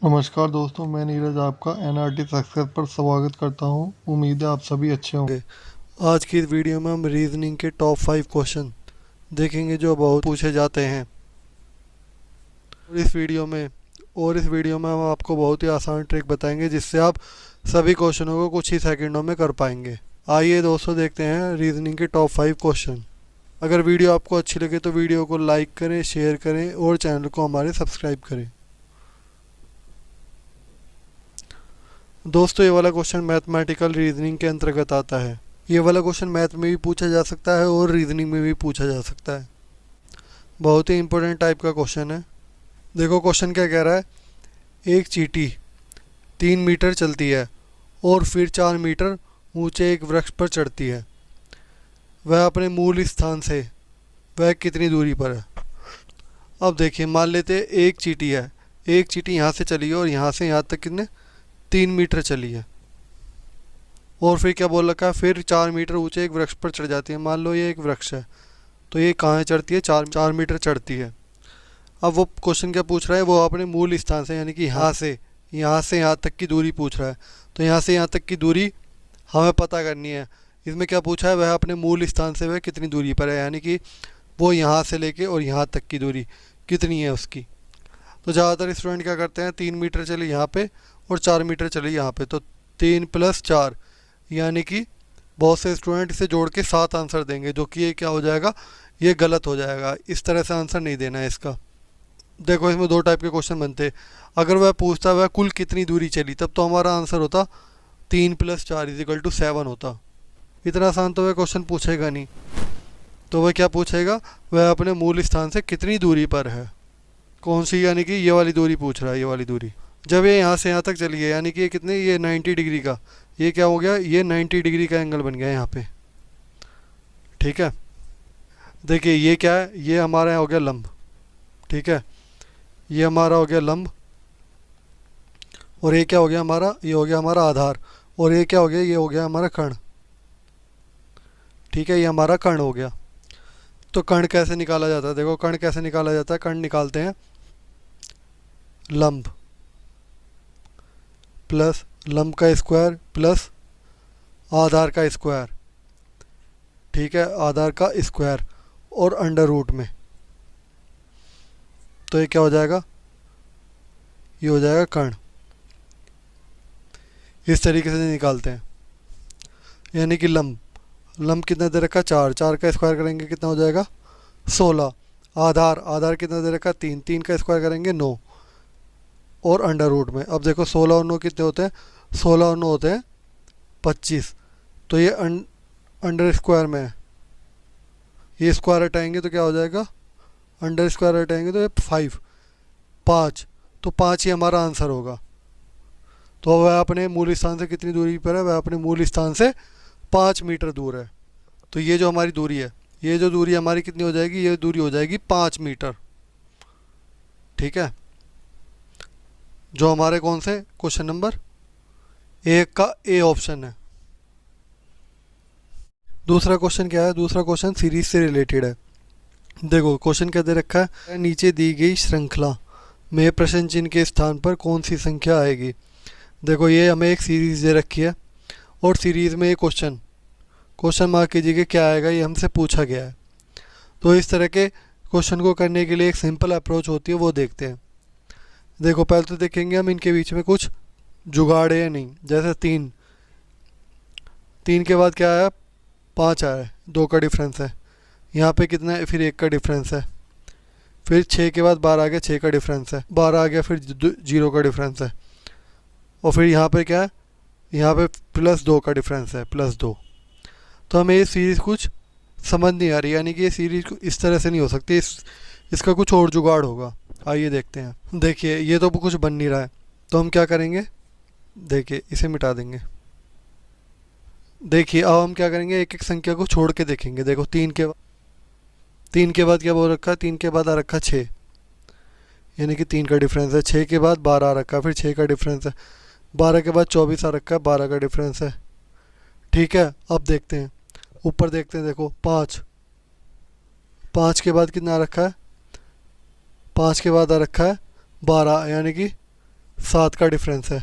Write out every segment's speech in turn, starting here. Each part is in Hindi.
नमस्कार दोस्तों, मैं नीरज आपका एनआरटी सक्सेस पर स्वागत करता हूं। उम्मीद है आप सभी अच्छे होंगे। आज की इस वीडियो में हम रीजनिंग के टॉप 5 क्वेश्चन देखेंगे जो बहुत पूछे जाते हैं। और इस वीडियो में हम आपको बहुत ही आसान ट्रिक बताएंगे जिससे आप सभी क्वेश्चनों को कुछ ही सेकंडों में कर पाएंगे। आइए दोस्तों देखते हैं रीजनिंग के टॉप 5 क्वेश्चन। अगर वीडियो आपको अच्छी लगे तो वीडियो को लाइक करें, शेयर करें और चैनल को हमारे सब्सक्राइब करें। दोस्तों, ये वाला क्वेश्चन मैथमेटिकल रीजनिंग के अंतर्गत आता है। ये वाला क्वेश्चन मैथ में भी पूछा जा सकता है और रीजनिंग में भी पूछा जा सकता है। बहुत ही इंपॉर्टेंट टाइप का क्वेश्चन है। देखो क्वेश्चन क्या कह रहा है। एक चींटी 3 मीटर चलती है और फिर 4 मीटर ऊंचे एक वृक्ष पर चढ़ती है। वह अपने मूल स्थान से वह कितनी दूरी पर है। अब देखिए, मान लेते हैं एक चींटी है। एक चींटी यहाँ से चली है और यहाँ से यहाँ तक कितने 3 मीटर चली है। और फिर क्या बोल रखा है, फिर 4 मीटर ऊंचे एक वृक्ष पर चढ़ जाती है। मान लो ये एक वृक्ष है, तो ये कहाँ चढ़ती है, 4 मीटर चढ़ती है। अब वो क्वेश्चन क्या पूछ रहा है, वो अपने मूल स्थान से यानी कि यहाँ तक की दूरी पूछ रहा है। तो यहाँ से यहाँ तक की दूरी हमें पता करनी है। इसमें क्या पूछा है, वह अपने मूल स्थान से वह कितनी दूरी पर है, यानी कि वो यहाँ से लेके और यहाँ तक की दूरी कितनी है उसकी। तो ज़्यादातर स्टूडेंट क्या करते हैं, 3 मीटर चले यहाँ पे और 4 मीटर चले यहाँ पे, तो 3 + 4 यानी कि बहुत से स्टूडेंट इसे जोड़ के 7 आंसर देंगे, जो कि ये क्या हो जाएगा, ये गलत हो जाएगा। इस तरह से आंसर नहीं देना है इसका। देखो इसमें दो टाइप के क्वेश्चन बनते हैं। अगर वह पूछता वह कुल कितनी दूरी चली, तब तो हमारा आंसर होता 3 + 4 = 7 होता। इतना आसान तो वह क्वेश्चन पूछेगा नहीं। तो वह क्या पूछेगा, वह अपने मूल स्थान से कितनी दूरी पर है, कौन सी, यानी कि ये वाली दूरी पूछ रहा है, ये वाली दूरी। जब ये यहाँ से यहाँ तक चली है यानी कि ये कितने, ये 90 डिग्री का, ये क्या हो गया, ये 90 डिग्री का एंगल बन गया यहाँ पे। ठीक है, देखिए ये क्या है, ये हमारा हो गया लंब। ठीक है, ये हमारा हो गया लंब। और ये क्या हो गया हमारा, ये हो गया हमारा आधार। और ये क्या हो गया, ये हो गया हमारा कर्ण। ठीक है, ये हमारा कर्ण हो गया। तो कर्ण कैसे निकाला जाता है, देखो कर्ण कैसे निकाला जाता है। कर्ण निकालते हैं लंब प्लस लंब का स्क्वायर प्लस आधार का स्क्वायर। ठीक है, आधार का स्क्वायर और अंडर रूट में। तो ये क्या हो जाएगा, ये हो जाएगा कर्ण। इस तरीके से निकालते हैं। यानी कि लंब कितना दे रखा, 4, 4 का स्क्वायर करेंगे कितना हो जाएगा 16। आधार कितना दे रखा, 3, 3 का स्क्वायर करेंगे 9 और अंडर रूट में। अब देखो 16 और 9 कितने होते हैं, 16 और 9 होते हैं 25। तो ये अंडर स्क्वायर में है, ये स्क्वायर हटाएंगे तो क्या हो जाएगा, अंडर स्क्वायर हटाएंगे तो ये 5। तो 5 ही हमारा आंसर होगा। तो वह अपने मूल स्थान से कितनी दूरी पर है, वह अपने मूल स्थान से 5 मीटर दूर है। तो ये जो हमारी दूरी है, ये जो दूरी हमारी कितनी हो जाएगी, ये दूरी हो जाएगी 5 मीटर। ठीक है, जो हमारे कौन से क्वेश्चन नंबर 1 का ए ऑप्शन है। दूसरा क्वेश्चन क्या है, दूसरा क्वेश्चन सीरीज से रिलेटेड है। देखो क्वेश्चन क्या दे रखा है, नीचे दी गई श्रृंखला में प्रश्न चिन्ह के स्थान पर कौन सी संख्या आएगी। देखो ये हमें एक सीरीज दे रखी है और सीरीज में ये क्वेश्चन मार्क कीजिए कि क्या आएगा, ये हमसे पूछा गया है। तो इस तरह के क्वेश्चन को करने के लिए एक सिंपल अप्रोच होती है, वो देखते हैं। देखो पहले तो देखेंगे हम इनके बीच में कुछ जुगाड़ है या नहीं। जैसे 3 के बाद क्या आया, 5 आया है, 2 का डिफरेंस है। यहाँ पे कितना है, फिर 1 का डिफरेंस है। फिर 6 के बाद 12 आ गया, 6 का डिफरेंस है। 12 आ गया, फिर 0 का डिफरेंस है। और फिर यहाँ पे क्या है, यहाँ पे +2 का डिफरेंस है, +2। तो हमें ये सीरीज़ कुछ समझ नहीं आ रही, यानी कि ये सीरीज़ इस तरह से नहीं हो सकती, इसका कुछ और जुगाड़ होगा। आइए देखते हैं। देखिए ये तो कुछ बन नहीं रहा है, तो हम क्या करेंगे, देखिए इसे मिटा देंगे। देखिए अब हम क्या करेंगे, एक एक संख्या को छोड़ के देखेंगे। देखो 3 के बाद क्या बोल रखा है, 3 के बाद आ रखा 6, यानी कि 3 का डिफरेंस है। 6 के बाद 12 आ रखा है, फिर 6 का डिफरेंस है। 12 के बाद 24 आ रखा है, 12 का डिफरेंस है। ठीक है, अब देखते हैं ऊपर, देखते हैं। देखो 5 के बाद कितना आ रखा है, 5 के बाद आ रखा है 12, यानी कि 7 का डिफरेंस है।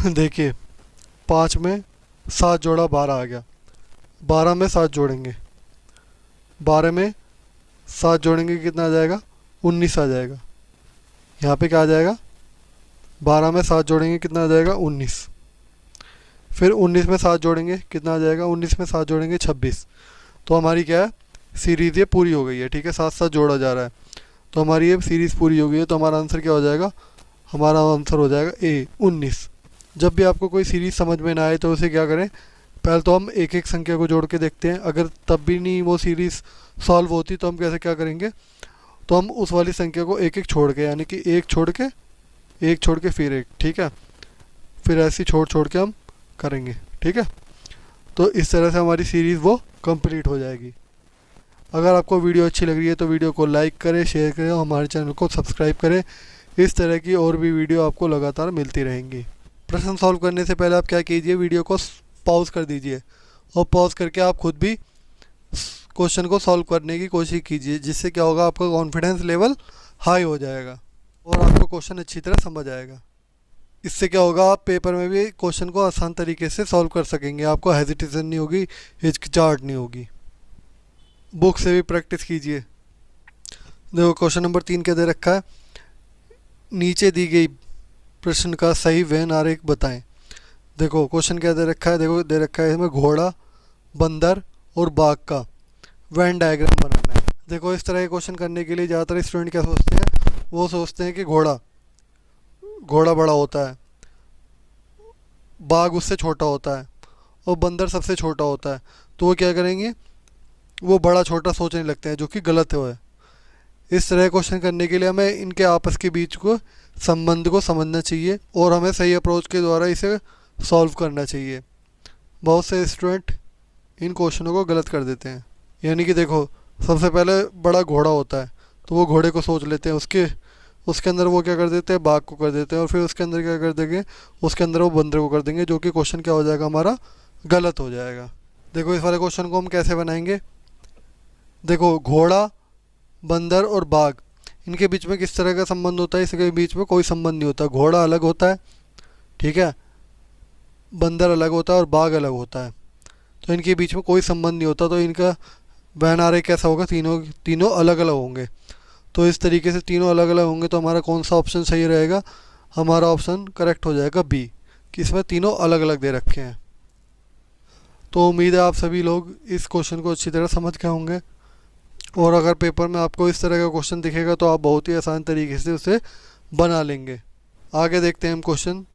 देखिए 5 में 7 जोड़ा 12 आ गया, 12 में 7 जोड़ेंगे, 12 में 7 जोड़ेंगे कितना आ जाएगा, 19 आ जाएगा। यहाँ पे क्या आ जाएगा, 12 में 7 जोड़ेंगे कितना आ जाएगा, 19। फिर 19 में 7 जोड़ेंगे कितना आ जाएगा, 19 में 7 जोड़ेंगे 26। तो हमारी क्या है, सीरीज़ ये पूरी हो गई है। ठीक है, 7 7 जोड़ा जा रहा है, तो हमारी ये सीरीज़ पूरी हो गई है। तो हमारा आंसर क्या हो जाएगा, हमारा आंसर हो जाएगा ए 19। जब भी आपको कोई सीरीज़ समझ में ना आए तो उसे क्या करें, पहले तो हम एक एक संख्या को जोड़ के देखते हैं। अगर तब भी नहीं वो सीरीज़ सॉल्व होती तो हम कैसे क्या करेंगे, तो हम उस वाली संख्या को एक एक छोड़ के, यानी कि एक छोड़ के फिर एक, ठीक है, फिर ऐसे छोड़ छोड़ के हम करेंगे। ठीक है, तो इस तरह से हमारी सीरीज़ वो कंप्लीट हो जाएगी। अगर आपको वीडियो अच्छी लग रही है तो वीडियो को लाइक करें, शेयर करें और हमारे चैनल को सब्सक्राइब करें। इस तरह की और भी वीडियो आपको लगातार मिलती रहेंगी। प्रश्न सॉल्व करने से पहले आप क्या कीजिए, वीडियो को पॉज कर दीजिए और पॉज करके आप खुद भी क्वेश्चन को सॉल्व करने की कोशिश कीजिए, जिससे क्या होगा, आपका कॉन्फिडेंस लेवल हाई हो जाएगा और आपको क्वेश्चन अच्छी तरह समझ आएगा। इससे क्या होगा, आप पेपर में भी क्वेश्चन को आसान तरीके से सॉल्व कर सकेंगे, आपको हेजिटेशन नहीं होगी, हिचकिचाहट नहीं होगी। बुक से भी प्रैक्टिस कीजिए। देखो क्वेश्चन नंबर 3 क्या दे रखा है, नीचे दी गई प्रश्न का सही वेन आरेख बताएं। देखो क्वेश्चन क्या दे रखा है, देखो दे रखा है इसमें घोड़ा, बंदर और बाघ का वेन डायग्राम बनाना है। देखो इस तरह के क्वेश्चन करने के लिए ज़्यादातर स्टूडेंट क्या सोचते हैं, वो सोचते हैं कि घोड़ा बड़ा होता है, बाघ उससे छोटा होता है और बंदर सबसे छोटा होता है। तो वो क्या करेंगे, वो बड़ा छोटा सोचने लगते हैं, जो कि गलत है। इस तरह क्वेश्चन करने के लिए हमें इनके आपस के बीच को संबंध को समझना चाहिए और हमें सही अप्रोच के द्वारा इसे सॉल्व करना चाहिए। बहुत से स्टूडेंट इन क्वेश्चनों को गलत कर देते हैं। यानी कि देखो सबसे पहले बड़ा घोड़ा होता है तो वो घोड़े को सोच लेते हैं, उसके अंदर वो क्या कर देते हैं, बाघ को कर देते हैं, और फिर उसके अंदर क्या कर देंगे, उसके अंदर वो बंदर को कर देंगे, जो कि क्वेश्चन क्या हो जाएगा, हमारा गलत हो जाएगा। देखो इस वाले क्वेश्चन को हम कैसे बनाएंगे, देखो घोड़ा, बंदर और बाघ, इनके बीच में किस तरह का संबंध होता है, इसके बीच में कोई संबंध नहीं होता। घोड़ा अलग होता है, ठीक है, बंदर अलग होता है और बाघ अलग होता है, तो इनके बीच में कोई संबंध नहीं होता। तो इनका वेन आरेख कैसा होगा, तीनों अलग अलग होंगे। तो इस तरीके से तीनों अलग अलग होंगे तो हमारा कौन सा ऑप्शन सही रहेगा, हमारा ऑप्शन करेक्ट हो जाएगा बी, कि इसमें तीनों अलग अलग दे रखे हैं। तो उम्मीद है आप सभी लोग इस क्वेश्चन को अच्छी तरह समझ गए होंगे, और अगर पेपर में आपको इस तरह का क्वेश्चन दिखेगा तो आप बहुत ही आसान तरीके से उसे बना लेंगे। आगे देखते हैं हम क्वेश्चन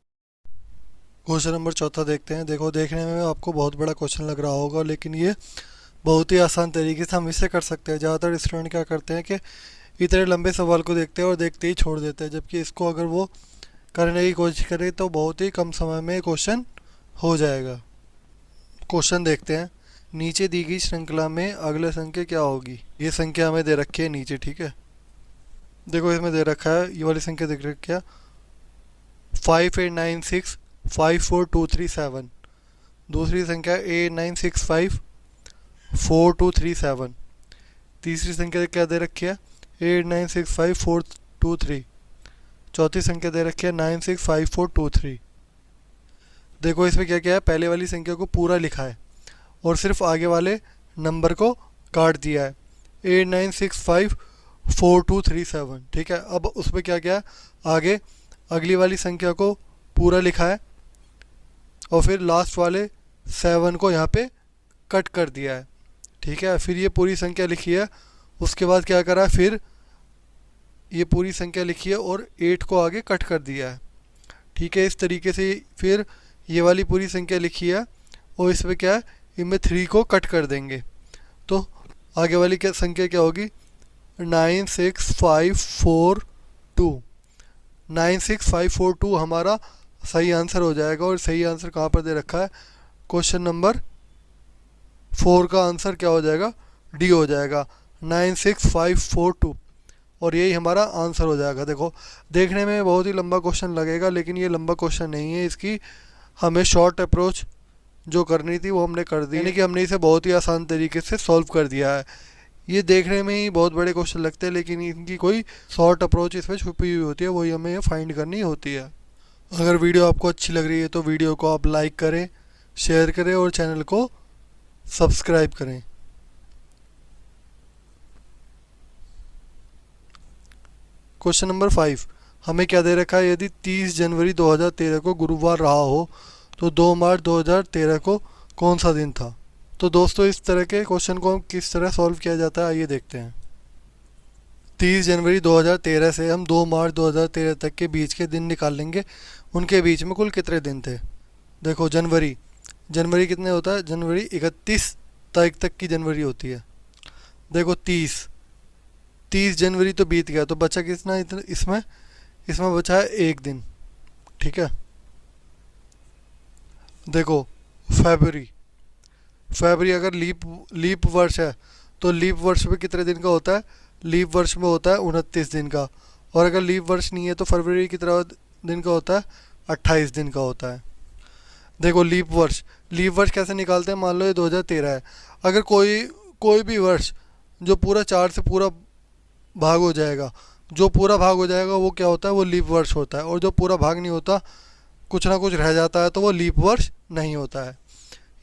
नंबर 4 देखते हैं। देखो देखने में आपको बहुत बड़ा क्वेश्चन लग रहा होगा, लेकिन ये बहुत ही आसान तरीके से हम इसे कर सकते हैं। ज़्यादातर स्टूडेंट क्या करते हैं कि इतने लंबे सवाल को देखते हैं और देखते ही छोड़ देते हैं, जबकि इसको अगर वो करने की कोशिश करें तो बहुत ही कम समय में क्वेश्चन हो जाएगा। क्वेश्चन देखते हैं, नीचे दी गई श्रृंखला में अगले संख्या क्या होगी। ये संख्या हमें दे रखी है नीचे, ठीक है। देखो इसमें दे रखा है, ये वाली संख्या देख रखी है 5896542237। दूसरी संख्या 89654237। तीसरी संख्या क्या दे रखी है 896543। चौथी संख्या दे रखी है 965423। देखो इसमें क्या क्या है, पहले वाली संख्या को पूरा लिखा है और सिर्फ आगे वाले नंबर को काट दिया है 89654237, ठीक है। अब उसमें क्या क्या है, आगे अगली वाली संख्या को पूरा लिखा है और फिर लास्ट वाले 7 को यहाँ पे कट कर दिया है, ठीक है। फिर ये पूरी संख्या लिखी है, उसके बाद क्या करा है, फिर ये पूरी संख्या लिखी है और 8 को आगे कट कर दिया है, ठीक है। इस तरीके से फिर ये वाली पूरी संख्या लिखी है और इसमें क्या है, इनमें 3 को कट कर देंगे, तो आगे वाली क्या संख्या क्या होगी 96542। 96542 हमारा सही आंसर हो जाएगा। और सही आंसर कहाँ पर दे रखा है, क्वेश्चन नंबर 4 का आंसर क्या हो जाएगा, डी हो जाएगा 96542, और यही हमारा आंसर हो जाएगा। देखो देखने में बहुत ही लंबा क्वेश्चन लगेगा, लेकिन ये लंबा क्वेश्चन नहीं है। इसकी हमें शॉर्ट अप्रोच जो करनी थी वो हमने कर दी, यानी कि हमने इसे बहुत ही आसान तरीके से सॉल्व कर दिया है। ये देखने में ही बहुत बड़े क्वेश्चन लगते हैं, लेकिन इनकी कोई शॉर्ट अप्रोच इसमें छुपी हुई होती है, वही हमें फाइंड करनी होती है। अगर वीडियो आपको अच्छी लग रही है तो वीडियो को आप लाइक करें, शेयर करें और चैनल को सब्सक्राइब करें। क्वेश्चन नंबर 5, हमें क्या दे रखा है, यदि 30 जनवरी 2013 को गुरुवार रहा हो तो 2 मार्च 2013 को कौन सा दिन था। तो दोस्तों इस तरह के क्वेश्चन को हम किस तरह सॉल्व किया जाता है, आइए देखते हैं। 30 जनवरी 2013 से हम 2 मार्च 2013 तक के बीच के दिन निकाल लेंगे। उनके बीच में कुल कितने दिन थे। देखो जनवरी कितने होता है, जनवरी 31 तारीख तक की जनवरी होती है। देखो 30 जनवरी तो बीत गया, तो बचा कितना इसमें बचा है एक दिन। ठीक है। देखो फरवरी अगर लीप वर्ष है तो लीप वर्ष में कितने दिन का होता है, लीप वर्ष में होता है 29 दिन का। और अगर लीप वर्ष नहीं है तो फरवरी कितना दिन का होता है, 28 दिन का होता है। देखो लीप वर्ष कैसे निकालते हैं, मान लो ये 2013 है। अगर कोई भी वर्ष जो पूरा 4 से पूरा भाग हो जाएगा, जो पूरा भाग हो जाएगा वो क्या होता है, वो लीप वर्ष होता है। और जो पूरा भाग नहीं होता, कुछ ना कुछ रह जाता है, तो वो लीप वर्ष नहीं होता है।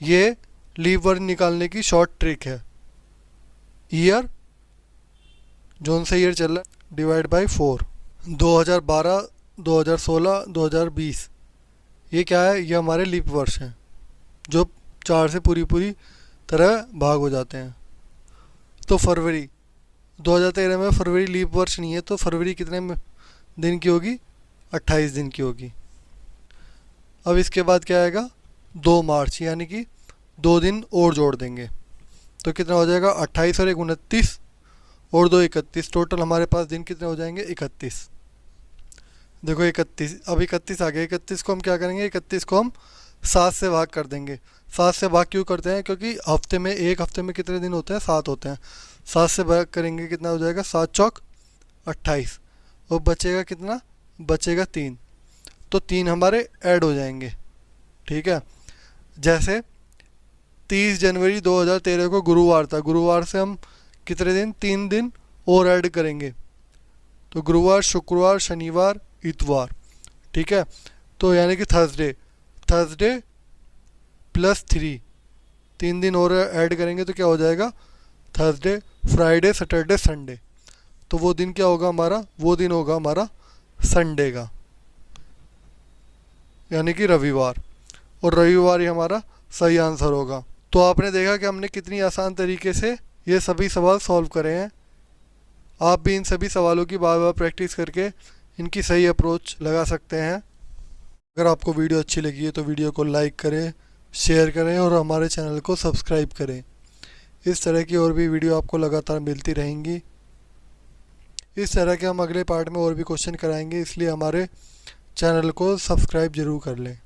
ये लीप वर्ष निकालने की शॉर्ट ट्रिक है। ईयर जोन से ईयर चल रहा है डिवाइड बाई 4। 2012, 2016, 2020 ये क्या है, ये हमारे लीप वर्ष हैं जो 4 से पूरी तरह भाग हो जाते हैं। तो फरवरी 2013 में फरवरी लीप वर्ष नहीं है, तो फरवरी कितने दिन की होगी, 28 दिन की होगी। अब इसके बाद क्या आएगा, 2 मार्च, यानी कि 2 दिन और जोड़ देंगे तो कितना हो जाएगा, 28 और 29 और 2 31। टोटल हमारे पास दिन कितने हो जाएंगे, 31। देखो 31, अब 31 आ गया। 31 को हम क्या करेंगे, 31 को हम 7 से भाग कर देंगे। 7 से भाग क्यों करते हैं, क्योंकि एक हफ्ते में कितने दिन होते हैं, 7 होते हैं। 7 से भाग करेंगे, कितना हो जाएगा, 7 चौक 28। और बचेगा कितना, बचेगा 3। तो 3 हमारे ऐड हो जाएंगे। ठीक है। जैसे 30 जनवरी 2013 को गुरुवार था, गुरुवार से हम कितने दिन, 3 दिन और ऐड करेंगे। तो गुरुवार, शुक्रवार, शनिवार, इतवार। ठीक है। तो यानी कि थर्सडे प्लस 3 दिन और ऐड करेंगे तो क्या हो जाएगा, थर्सडे, फ्राइडे, सैटरडे, संडे। तो वो दिन क्या होगा हमारा, वो दिन होगा हमारा संडे का, यानी कि रविवार। और रविवार ही हमारा सही आंसर होगा। तो आपने देखा कि हमने कितनी आसान तरीके से ये सभी सवाल सॉल्व करे हैं। आप भी इन सभी सवालों की बार बार प्रैक्टिस करके इनकी सही अप्रोच लगा सकते हैं। अगर आपको वीडियो अच्छी लगी है तो वीडियो को लाइक करें, शेयर करें और हमारे चैनल को सब्सक्राइब करें। इस तरह की और भी वीडियो आपको लगातार मिलती रहेंगी। इस तरह के हम अगले पार्ट में और भी क्वेश्चन कराएंगे, इसलिए हमारे चैनल को सब्सक्राइब जरूर कर लें।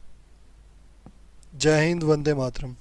जय हिंद, वंदे मातरम।